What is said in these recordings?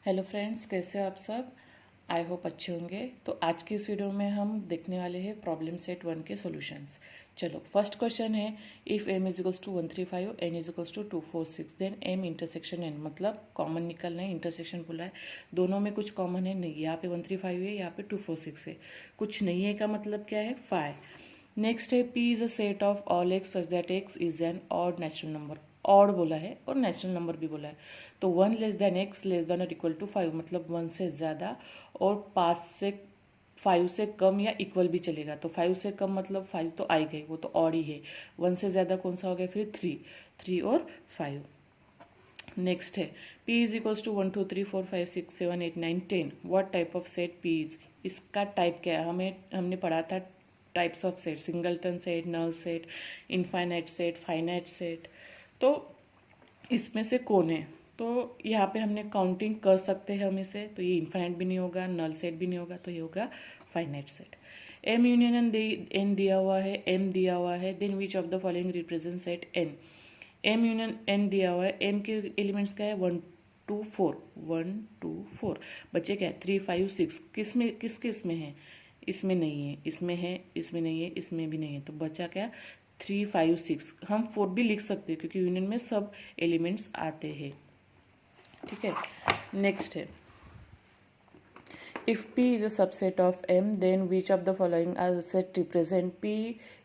Hello friends, कैसे हो आप सब। आई होप अच्छे होंगे। तो आज की इस वीडियो में हम देखने वाले हैं प्रॉब्लम सेट 1 के सॉल्यूशंस। चलो, फर्स्ट क्वेश्चन है, if m equals to 135 n equals to 246 then m intersection n, मतलब कॉमन निकलना है, इंटरसेक्शन बोला है, दोनों में कुछ कॉमन है नहीं, यहाँ पे 135 है, यहाँ पे 246 है, कुछ नहीं है का मतलब क्या है, 5। नेक्स्ट है, p is a set of all x such that x is an odd natural number. Odd बोला है और नेचुरल नंबर भी बोला है, तो 1 less than X less then और इक्वल टू 5, मतलब 1 से ज़्यादा और 5 से कम या इक्वल भी चलेगा। तो 5 से कम मतलब 5 तो आ गए, वो तो ऑड ही है। 1 से ज़्यादा कौन सा हो गया फिर, 3 और 5। नेक्स्ट है, p is equals to 1 2 3 4 5 6 7 8 9 10, what type of set p is. इसका टाइप क्या है, हमने पढ़ा था types of set, singleton set, null set, infinite set, finite set. तो इसमें से कौन है, तो यहाँ पे हमने काउंटिंग कर सकते हैं हम इसे, तो ये इनफाइनाइट भी नहीं होगा, नल सेट भी नहीं होगा, तो ये होगा finite set. M union N दिया हुआ है, एम दिया हुआ है, then which of the following represent set N. M union N दिया हुआ है, एम के एलिमेंट्स क्या है, 1 2 4, 1 2 4, बच्चे क्या है 3 5 6, किस में है, इसमें नहीं है, इसमें है, इसमें नहीं है, इसमें भी नहीं है, तो बचा क्या 3 5 6। हम 4 भी लिख सकते हैं क्योंकि यूनियन में सब एलिमेंट्स आते हैं, ठीक है। नेक्स्ट है, if P is a subset of M then which of the following are set represent P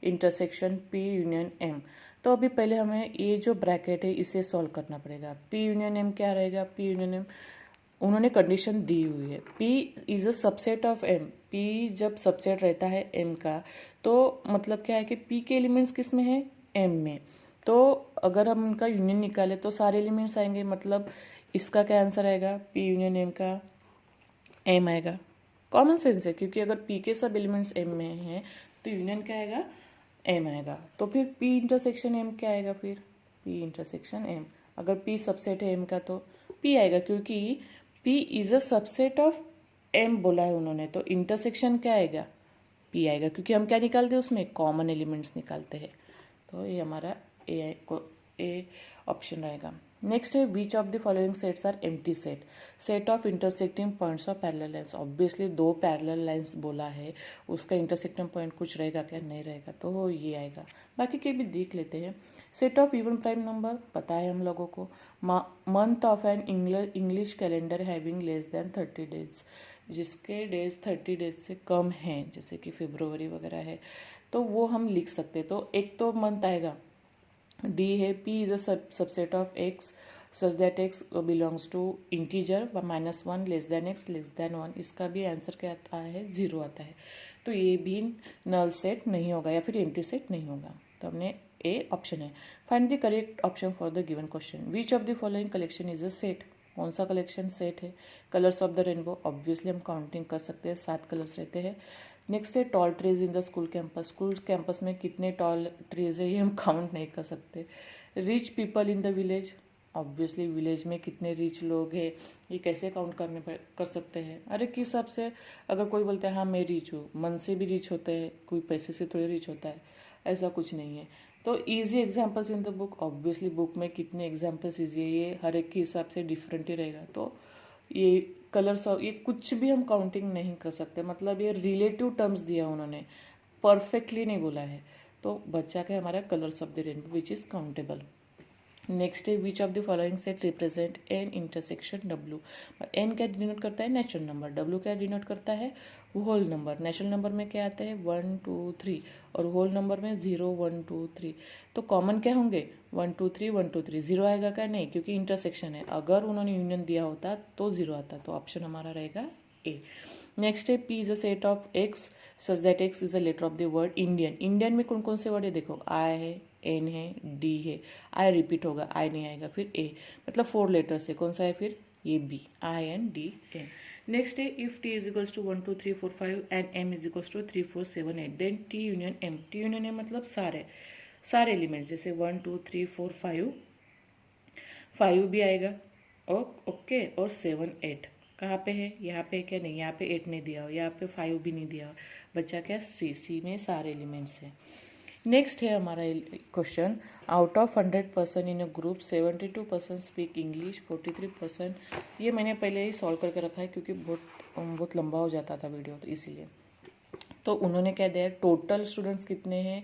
intersection P union M। तो अभी पहले हमें ये जो ब्रैकेट है इसे सॉल्व करना पड़ेगा। P यूनियन M क्या रहेगा, P यूनियन M उन्होंने कंडीशन दी हुई है, P is a subset of M। P जब सबसेट रहता है M का तो मतलब क्या है कि P के एलिमेंट्स किस में है, M में। तो अगर हम उनका यूनियन निकालें तो सारे एलिमेंट्स आएंगे, मतलब इसका क्या आंसर आएगा, P यूनियन M का M आएगा। कॉमन सेंस है, क्योंकि अगर P के सब एलिमेंट्स M में हैं तो यूनियन क्या आएगा, M आएगा। तो फिर P इंटरसेक्शन M क्या आएगा फिर, P इंटरसेक्शन M। अगर P सबसेट है M का तो P आएगा, क्योंकि P is a subset of M बोला है उन्होंने, तो इंटरसेक्शन क्या आएगा, P आएगा, क्योंकि हम क्या निकालते हैं उसमें, कॉमन एलिमेंट्स निकालते हैं। तो ये हमारा ए ऑप्शन रहेगा। नेक्स्ट है, which of the following sets are empty set. Set of intersecting points of parallel lines, obviously दो पैरेलल लाइंस बोला है, उसका इंटरसेक्टिंग पॉइंट कुछ रहेगा क्या, नहीं रहेगा, तो ये आएगा। बाकी के भी देख लेते हैं। Set of even prime number पता है हम लोगों को, month of an English calendar having less than 30 days, जिसके डेज 30 डेज से कम हैं, जैसे कि फरवरी वगैरह है, तो वो हम लिख सकते हैं। तो एक तो मंथ आएगा, डी है, P is a subset of X such that X belongs to integer -1 less than X less than 1, इसका भी आंसर क्या आता है, 0 आता है। तो ये भी नल सेट नहीं होगा या फिर एम्प्टी सेट नहीं होगा, तो हमने ए ऑप्शन है। Find the correct option for the given question. Which of the following collection is a set, कौन सा कलेक्शन सेट है। Colours of the rainbow, obviously हम काउंटिंग कर सकते हैं, 7 कलर्स रहते हैं। नेक्स्ट है, tall trees in the school campus, school campus में कितने टॉल ट्रीज है ये हम काउंट नहीं कर सकते। Rich people in the village, obviously village में कितने रिच लोग हैं ये कैसे काउंट कर सकते हैं। अरे किस हिसाब से, अगर कोई बोलता है हाँ मैं रिच हूँ, मन से भी रिच होते हैं, कोई पैसे से थोड़ी रिच होता है, ऐसा कुछ नहीं है। तो easy examples in the book, obviously book में कितने एग्जाम्पल्स ईजी है, ये हर एक के हिसाब से डिफरेंट ही रहेगा। तो ये कलर्स ऑफ, ये कुछ भी हम काउंटिंग नहीं कर सकते, मतलब ये रिलेटिव टर्म्स दिया उन्होंने, परफेक्टली नहीं बोला है। तो बच्चा का हमारा colours of the rainbow which is countable. Next है, which of the following set represent N intersection W. N क्या डिनोट करता है, नेचुरल नंबर, डब्ल्यू क्या डिनोट करता है, होल नंबर। नेचुरल नंबर में क्या आता है, 1 2 3, और होल नंबर में 0 1 2 3। तो कॉमन क्या होंगे, 1 2 3 1 2 3, 0 आएगा क्या, नहीं, क्योंकि इंटरसेक्शन है, अगर उन्होंने यूनियन दिया होता तो 0 आता, तो ऑप्शन हमारा रहेगा ए। नेक्स्ट है, P is a set of X such that X is a letter of the word Indian. Indian में कौन कौन से वर्ड है, देखो आई है, एन है, डी है, आई रिपीट होगा, आई नहीं आएगा, फिर ए, मतलब 4 लेटर्स है, कौन सा है फिर, ये B, I N D N. Next है, if T is equals to 1 2 3 4 5 and M is equals to 3 4 7 8 then T union M. T union M मतलब सारे एलिमेंट्स, जैसे 1 2 3 4 5 भी आएगा, ओके, और 7 8 कहाँ पे है, यहाँ पे क्या, नहीं, यहाँ पे 8 नहीं दिया हो, यहाँ पे 5 भी नहीं दिया हो, बच्चा क्या, सी में सारे एलिमेंट्स हैं। नेक्स्ट है हमारा question, out of 100% in a group 72% speak English, 43%। ये मैंने पहले ही सॉल्व करके रखा है क्योंकि बहुत लंबा हो जाता था वीडियो, तो इसीलिए। तो उन्होंने क्या दिया, टोटल स्टूडेंट्स कितने हैं,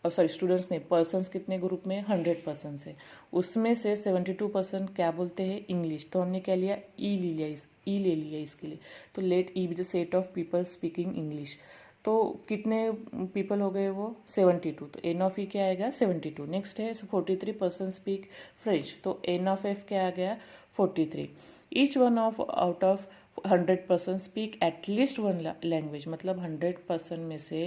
सॉरी स्टूडेंट्स नहीं, पर्सन्स कितने ग्रुप में, 100% से, उसमें से 72% क्या बोलते हैं, इंग्लिश। तो हमने क्या लिया, ई ले लिया इसके लिए। तो let E be the set of people speaking English. तो कितने पीपल हो गए वो, 72। तो एन ऑफ ई क्या आएगा, 72। नेक्स्ट है 43% स्पीक फ्रेंच। तो एन ऑफ एफ क्या आ गया, 43। Each one of out of 100% speak at least one language. मतलब 100% में से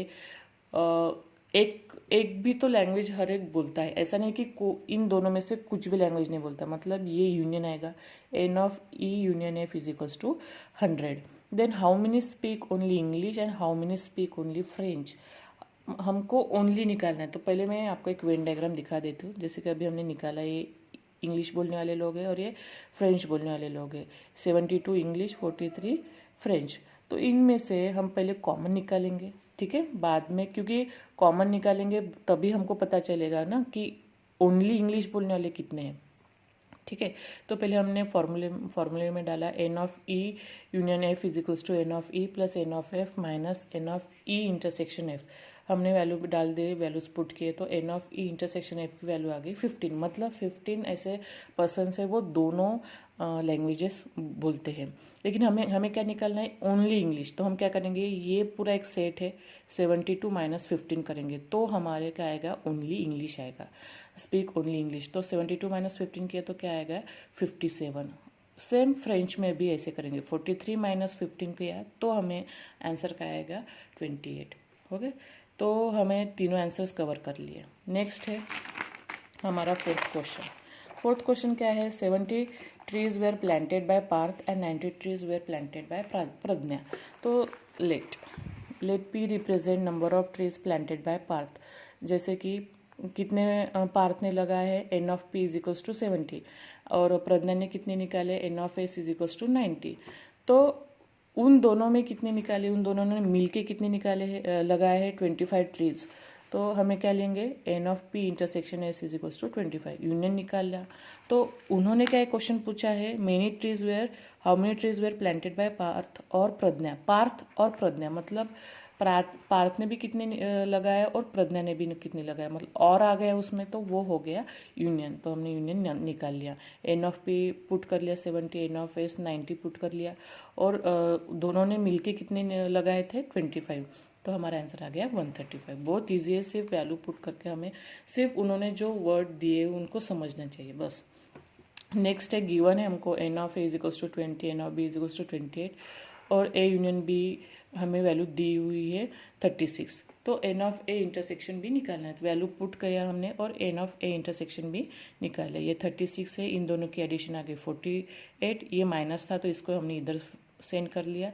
एक भी तो लैंग्वेज हर एक बोलता है। ऐसा नहीं कि इन दोनों में से कुछ भी लैंग्वेज नहीं बोलता, मतलब ये यूनियन आएगा। N of E union F is equals to 100। Then how many speak only English and how many speak only French. हमको ओनली निकालना है। तो पहले मैं आपको एक वेन डायग्राम दिखा देती हूँ। जैसे कि अभी हमने निकाला, ये इंग्लिश बोलने वाले लोग हैं और ये फ्रेंच बोलने वाले लोग हैं। 72 इंग्लिश, 43 फ्रेंच। तो इनमें से हम पहले कॉमन निकालेंगे, ठीक है, बाद में, क्योंकि कॉमन निकालेंगे तभी हमको पता चलेगा ना कि ओनली इंग्लिश बोलने वाले कितने हैं, ठीक है। तो पहले हमने फॉर्मूले में डाला N of E union F is equals to N of E plus N of F minus N of E intersection F. हमने वैल्यू डाल दिए, वैल्यूज पुट किए, तो N of E intersection F की वैल्यू आ गई 15। मतलब 15 ऐसे पर्सन है वो दोनों लैंग्वेजेस बोलते हैं। लेकिन हमें क्या निकालना है, ओनली इंग्लिश। तो हम क्या करेंगे, ये पूरा एक सेट है, 72 माइनस 15 करेंगे तो हमारे क्या आएगा, ओनली इंग्लिश आएगा, स्पीक ओनली इंग्लिश। तो 72 माइनस 15 किया तो क्या आएगा, 57। सेम फ्रेंच में भी ऐसे करेंगे, 43 माइनस 15 किया तो हमें आंसर क्या आएगा, 28। हो गए। तो हमें तीनों आंसर्स कवर कर लिए। नेक्स्ट है हमारा फोर्थ क्वेश्चन क्या है, 70 trees were planted by Parth and 90 trees were planted by Pragya. तो let P represent number of trees planted by Parth. जैसे कि कितने पार्थ ने लगाया है, N of P is equals to 70, और प्रज्ञा ने कितने निकाले, N of S is equals to 90। तो उन दोनों में कितने निकाले, उन दोनों ने मिलके कितने निकाले हैं, लगाए हैं 25 ट्रीज। तो हमें क्या लेंगे, N of P intersection S is equals to 25, union निकाल लिया। तो उन्होंने क्या क्वेश्चन पूछा है, many trees were, how many trees were planted by Parth और प्रज्ञा। पार्थ और प्रज्ञा मतलब पार्थ ने भी कितने लगाया और प्रज्ञा ने भी कितने लगाया, मतलब और आ गया उसमें, तो वो हो गया यूनियन। तो हमने यूनियन निकाल लिया। एन ऑफ पी पुट कर लिया 70, एन ऑफ एस 90 पुट कर लिया, और दोनों ने मिलके कितने लगाए थे, 25। तो हमारा आंसर आ गया 135। बहुत ईजी है, सिर्फ वैल्यू पुट करके हमें सिर्फ उन्होंने जो वर्ड दिए उनको समझना चाहिए बस। नेक्स्ट है गिवन है हमको, N of A is equals to 20, N of B is equals to 28, और ए यूनियन बी हमें वैल्यू दी हुई है 36। तो एन ऑफ ए इंटरसेक्शन भी निकालना है, तो वैल्यू पुट किया हमने और एन ऑफ ए इंटरसेक्शन भी निकाला। ये 36 है, इन दोनों की एडिशन आ गई 48। ये माइनस था तो इसको हमने इधर सेंड कर लिया,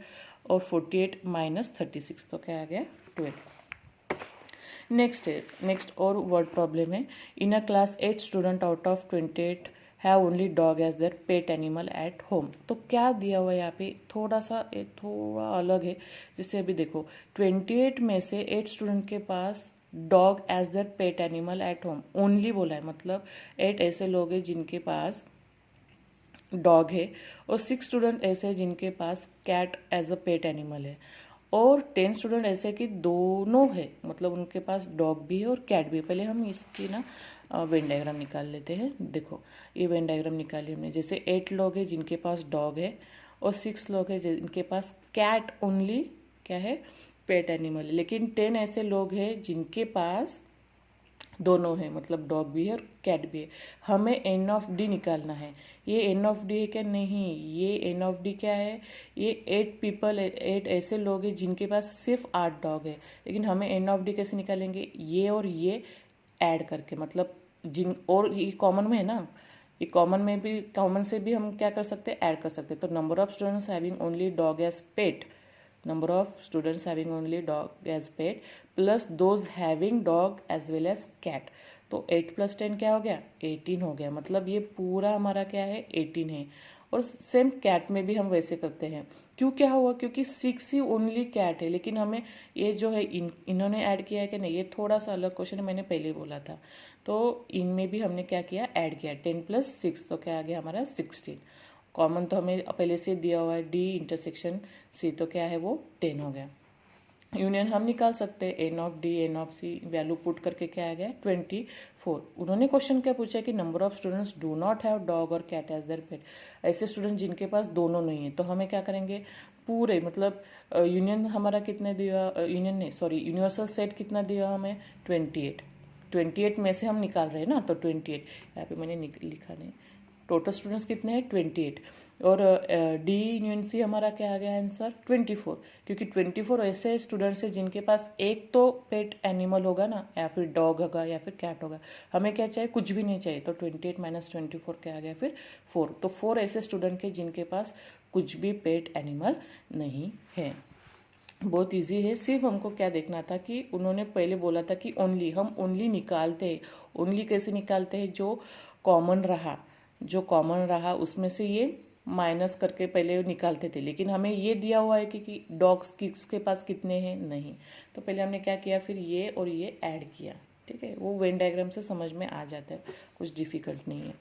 और 48 माइनस 36 तो क्या आ गया, 12। नेक्स्ट और वर्ड प्रॉब्लम है। In a class 8 student out of 28 have only dog as their pet animal at home. तो क्या दिया हुआ है यहाँ पे, थोड़ा अलग है। जैसे अभी देखो 28 में से 8 स्टूडेंट के पास dog as their pet animal at home only बोला है, मतलब 8 ऐसे लोग हैं जिनके पास डॉग है, और 6 स्टूडेंट ऐसे हैं जिनके पास cat as a pet animal है, और 10 स्टूडेंट ऐसे कि दोनों है, मतलब उनके पास डॉग भी है और कैट भी है। पहले हम इसकी ना वेन डायग्राम निकाल लेते हैं। देखो ये वेन डायग्राम निकाली हमने। जैसे 8 लोग हैं जिनके पास डॉग है, और 6 लोग हैं जिनके पास कैट ओनली क्या है, पेट एनिमल है। लेकिन 10 ऐसे लोग हैं जिनके पास दोनों है, मतलब डॉग भी है और कैट भी है। हमें एन ऑफ डी निकालना है। ये एन ऑफ डी है क्या, नहीं, ये एन ऑफ डी क्या है, ये 8 ऐसे लोग हैं जिनके पास सिर्फ 8 डॉग है। लेकिन हमें एन ऑफ डी कैसे निकालेंगे, ये और ये ऐड करके, मतलब और ये कॉमन में है ना, ये कॉमन से भी हम क्या कर सकते हैं, ऐड कर सकते हैं। तो number of students having only dog as pet, number of students having only dog as pet plus those having dog as well as cat। तो 8 + 10 क्या हो गया, 18 हो गया। मतलब ये पूरा हमारा क्या है, 18 है। और सेम कैट में भी हम वैसे करते हैं, क्यों क्या हुआ, क्योंकि 6 ही ओनली कैट है, लेकिन हमें ये जो है इन्होंने ऐड किया है कि नहीं, ये थोड़ा सा अलग क्वेश्चन है, मैंने पहले बोला था। तो इनमें भी हमने क्या किया, ऐड किया 10 + 6, तो क्या आ गया हमारा 16। कॉमन तो हमें पहले से दिया हुआ है डी इंटरसेक्शन सी, तो क्या है वो 10 हो गया। यूनियन हम निकाल सकते हैं N of D N of C, value put करके क्या आ गया 24। उन्होंने क्वेश्चन क्या पूछा कि number of students do not have dog और कैट एज देयर पेट। ऐसे स्टूडेंट जिनके पास दोनों नहीं है, तो हमें क्या करेंगे, पूरे मतलब यूनियन हमारा कितने दिया, यूनियन नहीं सॉरी यूनिवर्सल सेट कितना दिया हमें 28। 28 में से हम निकाल रहे हैं ना, तो 28 यहाँ पे मैंने लिखा नहीं, टोटल स्टूडेंट्स कितने हैं 28, और डी यूनियन सी हमारा क्या आ गया आंसर 24, क्योंकि 24 ऐसे स्टूडेंट्स हैं जिनके पास एक तो पेट एनिमल होगा ना, या फिर डॉग होगा या फिर कैट होगा। हमें क्या चाहिए, कुछ भी नहीं चाहिए, तो 28 - 24 क्या आ गया फिर 4। तो 4 ऐसे स्टूडेंट के जिनके पास कुछ भी पेट एनिमल नहीं है। बहुत इजी है, सिर्फ हमको क्या देखना था कि उन्होंने पहले बोला था कि ओनली, हम ओनली निकालते हैं। ओनली कैसे निकालते हैं, जो कॉमन रहा उसमें से ये माइनस करके पहले निकालते थे, लेकिन हमें ये दिया हुआ है कि डॉग्स किसके पास कितने हैं नहीं, तो पहले हमने क्या किया, फिर ये और ये ऐड किया। ठीक है, वो वेन डायग्राम से समझ में आ जाता है, कुछ डिफिकल्ट नहीं है।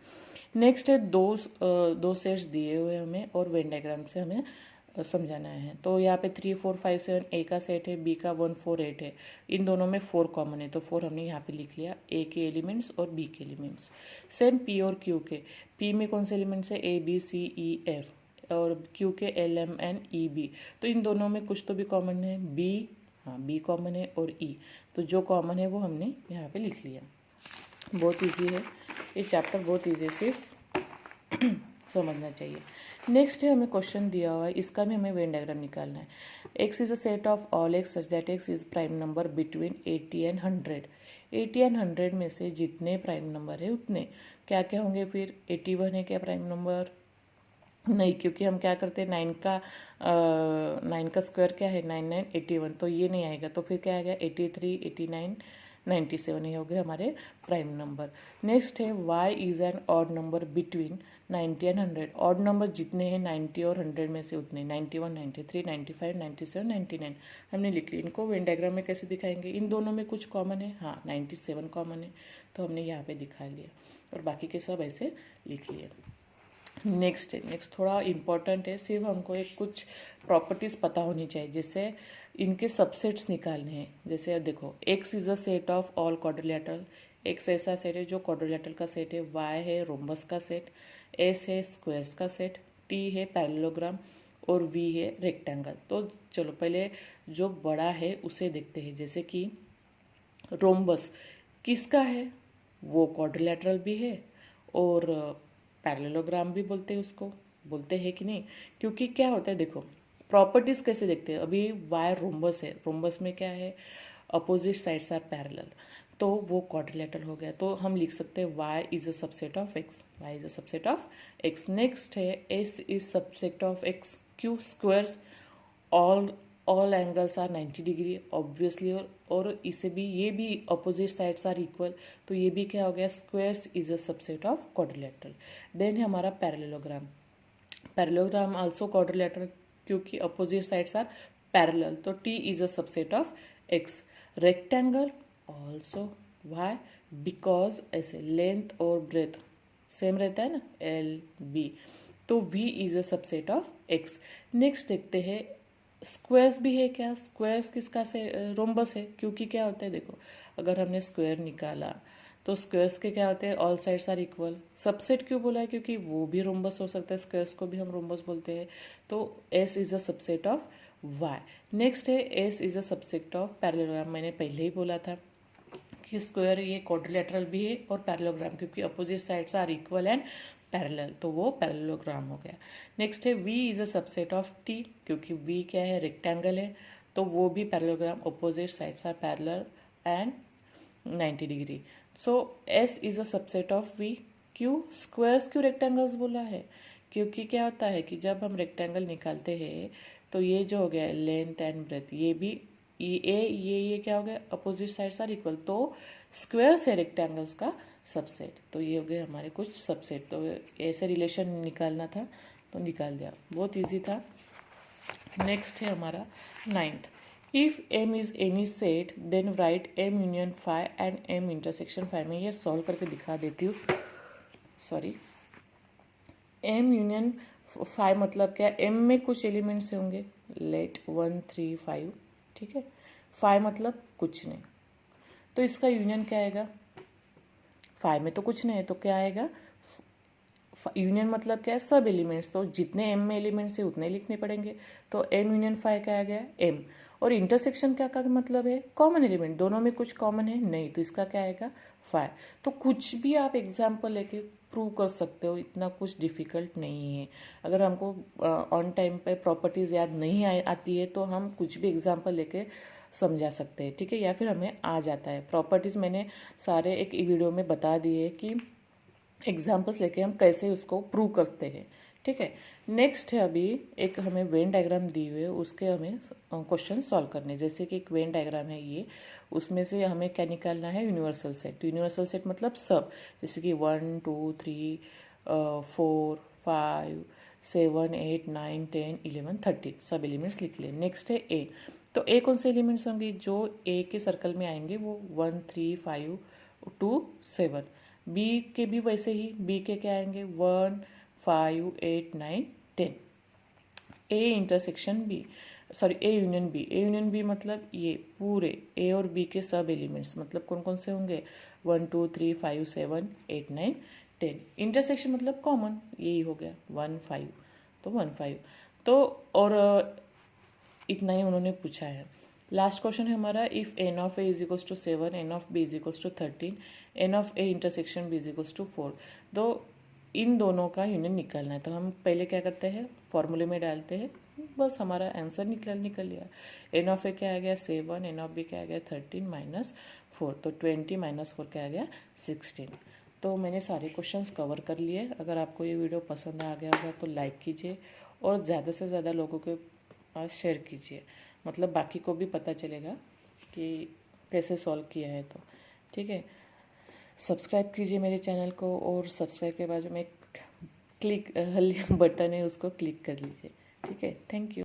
नेक्स्ट है दो सेट्स दिए हुए हमें और वेन डायग्राम से हमें समझाना है। तो यहाँ पे 3 4 5 7 ए का सेट है, बी का 1 4 8 है, इन दोनों में 4 कॉमन है, तो 4 हमने यहाँ पे लिख लिया, ए के एलिमेंट्स और बी के एलिमेंट्स। सेम पी और क्यू के, पी में कौन से एलिमेंट्स है, A B C E F, और क्यू के L M N E B, तो इन दोनों में कुछ तो भी कॉमन है, बी, हाँ बी कॉमन है और ई, तो जो कॉमन है वो हमने यहाँ पे लिख लिया। बहुत ईजी है ये चैप्टर, बहुत ईजी, सिर्फ समझना चाहिए। नेक्स्ट है हमें क्वेश्चन दिया हुआ है, इसका भी हमें वेन डायग्राम निकालना है। X is a set of all x such that X is prime number between 80 and 100। 80 and 100 में से जितने प्राइम नंबर है उतने क्या क्या होंगे, फिर 81 है क्या प्राइम नंबर, नहीं, क्योंकि हम क्या करते हैं 9 का स्क्वायर क्या है 9 9 81, तो ये नहीं आएगा, तो फिर क्या आएगा 83 89 97, ये हो गए हमारे प्राइम नंबर। नेक्स्ट है y is an odd number between 90 and 100। Odd number जितने हैं 90 और 100 में से उतने, 91 93 95 97 99 हमने लिख लिया। इनको वेन डायग्राम में कैसे दिखाएंगे, इन दोनों में कुछ कॉमन है, हाँ 97 कॉमन है, तो हमने यहाँ पे दिखा लिया, और बाकी के सब ऐसे लिख लिए। नेक्स्ट थोड़ा इम्पॉर्टेंट है, सिर्फ हमको एक कुछ प्रॉपर्टीज़ पता होनी चाहिए, जैसे इनके सबसेट्स निकालने हैं। जैसे देखो, x is a set of all quadrilateral, x ऐसा सेट है जो क्वाड्रिलेटरल का सेट है, वाई है रोम्बस का सेट, एस है स्क्वायर्स का सेट, टी है पैरेललोग्राम, और वी है रेक्टेंगल। तो चलो पहले जो बड़ा है उसे देखते हैं, जैसे कि रोम्बस किसका है, वो क्वाड्रिलेटरल भी है और पैरेललोग्राम भी बोलते हैं उसको, बोलते हैं कि नहीं, क्योंकि क्या होता है देखो, प्रॉपर्टीज़ कैसे देखते हैं। अभी वाई रोम्बस है, रोम्बस में क्या है, अपोजिट साइड्स आर पैरेलल, तो वो क्वाड्रिलेटरल हो गया, तो हम लिख सकते हैं Y is a subset of X, Y is a subset of X. Next है S is subset of X, Q squares all angles are 90 degree obviously, और इसे भी ये भी अपोजिट साइड्स आर इक्वल, तो ये भी क्या हो गया, squares is a subset of quadrilateral. Then है हमारा पैरेललोग्राम, पैरेललोग्राम आल्सो क्वाड्रिलेटरल क्योंकि अपोजिट साइड्स आर पैरेलल, तो T is a subset of X. Rectangle also, Y, because ऐसे लेंथ और ब्रेथ सेम रहता है ना, एल बी, तो V is a subset of X. Next देखते हैं स्क्वायर्स भी है क्या, स्क्वायर्स किसका से रोम्बस है, क्योंकि क्या होता है देखो, अगर हमने स्क्वायर निकाला तो स्क्वायर्स के क्या होते हैं, all sides are equal. Subset क्यों बोला है, क्योंकि वो भी रोम्बस हो सकता है, स्क्वायर्स को भी हम रोम्बस बोलते हैं, तो S is a subset of Y. Next है S is a subset of parallelogram, मैंने पहले ही बोला था कि स्क्वायर ये क्वाड्रिलेटरल भी है और पैरेललोग्राम, क्योंकि opposite sides are equal and parallel, तो वो पैरेललोग्राम हो गया। नेक्स्ट है V is a subset of T, क्योंकि वी क्या है, रेक्टेंगल है, तो वो भी parallelogram, opposite sides are parallel and 90 degree. So S is a subset of V, क्यों स्क्वायर्स क्यों रेक्टेंगल्स बोला है, क्योंकि क्या होता है कि जब हम रेक्टेंगल निकालते हैं तो ये जो हो गया लेंथ एंड ब्रेथ, ये भी ये क्या हो गया, अपोजिट साइड्स आर इक्वल, तो स्क्वायर्स है रेक्टेंगल्स का सबसेट, तो ये हो गए हमारे कुछ सबसेट। तो ऐसे रिलेशन निकालना था तो निकाल दिया, बहुत इजी था। नेक्स्ट है हमारा 9th। If m is any set then write m union phi and m intersection phi. मैं ये सॉल्व करके दिखा देती हूँ। सॉरी, m यूनियन फाई मतलब क्या, m में कुछ एलिमेंट्स होंगे, लेट 1 3 5, ठीक है। फाई मतलब कुछ नहीं, तो इसका यूनियन क्या आएगा, फाइव में तो कुछ नहीं है तो क्या आएगा, यूनियन मतलब क्या है, सब एलिमेंट्स, तो जितने एम में एलिमेंट्स है उतने लिखने पड़ेंगे। तो एम यूनियन फाइव क्या आ गया, एम। और इंटरसेक्शन क्या का मतलब है, कॉमन एलिमेंट, दोनों में कुछ कॉमन है नहीं, तो इसका क्या आएगा, फाइव। तो कुछ भी आप एग्जाम्पल लेके प्रूव कर सकते हो, इतना कुछ डिफिकल्ट नहीं है। अगर हमको ऑन टाइम पे प्रॉपर्टीज़ याद नहीं आती है तो हम कुछ भी एग्जाम्पल लेके समझा सकते हैं, ठीक है, या फिर हमें आ जाता है। प्रॉपर्टीज़ मैंने सारे एक वीडियो में बता दिए कि एग्जाम्पल्स लेके हम कैसे उसको प्रूव करते हैं, ठीक है। नेक्स्ट है अभी एक हमें वेन डायग्राम दी हुई है, उसके हमें क्वेश्चन सॉल्व करने। जैसे कि एक वेन डायग्राम है ये, उसमें से हमें क्या निकालना है, यूनिवर्सल सेट। यूनिवर्सल सेट मतलब सब, जैसे कि 1 2 3 4 5 7 8 9 10 11 13 सब एलिमेंट्स लिख लें। नेक्स्ट है ए। तो ए कौन से एलिमेंट्स होंगे, जो ए के सर्कल में आएंगे वो 1 3 5 2 7। बी के भी वैसे ही, बी के क्या आएंगे 1 5 8 9 10। A intersection B, sorry A union B. A union B मतलब ये पूरे ए और बी के सब एलिमेंट्स, मतलब कौन कौन से होंगे 1 2 3 5 7 8 9 10। इंटरसेक्शन मतलब कॉमन, यही हो गया 1 5, तो 1 5। तो और इतना ही उन्होंने पूछा है। लास्ट क्वेश्चन है हमारा, if N of A is equals to 7, N of B is equals to 13, N of A intersection B is equals to 4। तो इन दोनों का यूनियन निकालना है। तो हम पहले क्या करते हैं, फॉर्मूले में डालते हैं, बस हमारा आंसर निकल लिया। एन ऑफ ए क्या आ गया 7, एन ऑफ बी क्या आ गया 13 माइनस 4, तो 20 माइनस 4 क्या आ गया 16। तो मैंने सारे क्वेश्चंस कवर कर लिए। अगर आपको ये वीडियो पसंद आ गया होगा तो लाइक कीजिए और ज़्यादा से ज़्यादा लोगों के पास शेयर कीजिए, मतलब बाकी को भी पता चलेगा कि कैसे सॉल्व किया है। तो ठीक है, सब्सक्राइब कीजिए मेरे चैनल को, और सब्सक्राइब के बाजू में एक क्लिक बटन है, उसको क्लिक कर लीजिए, ठीक है। Thank you.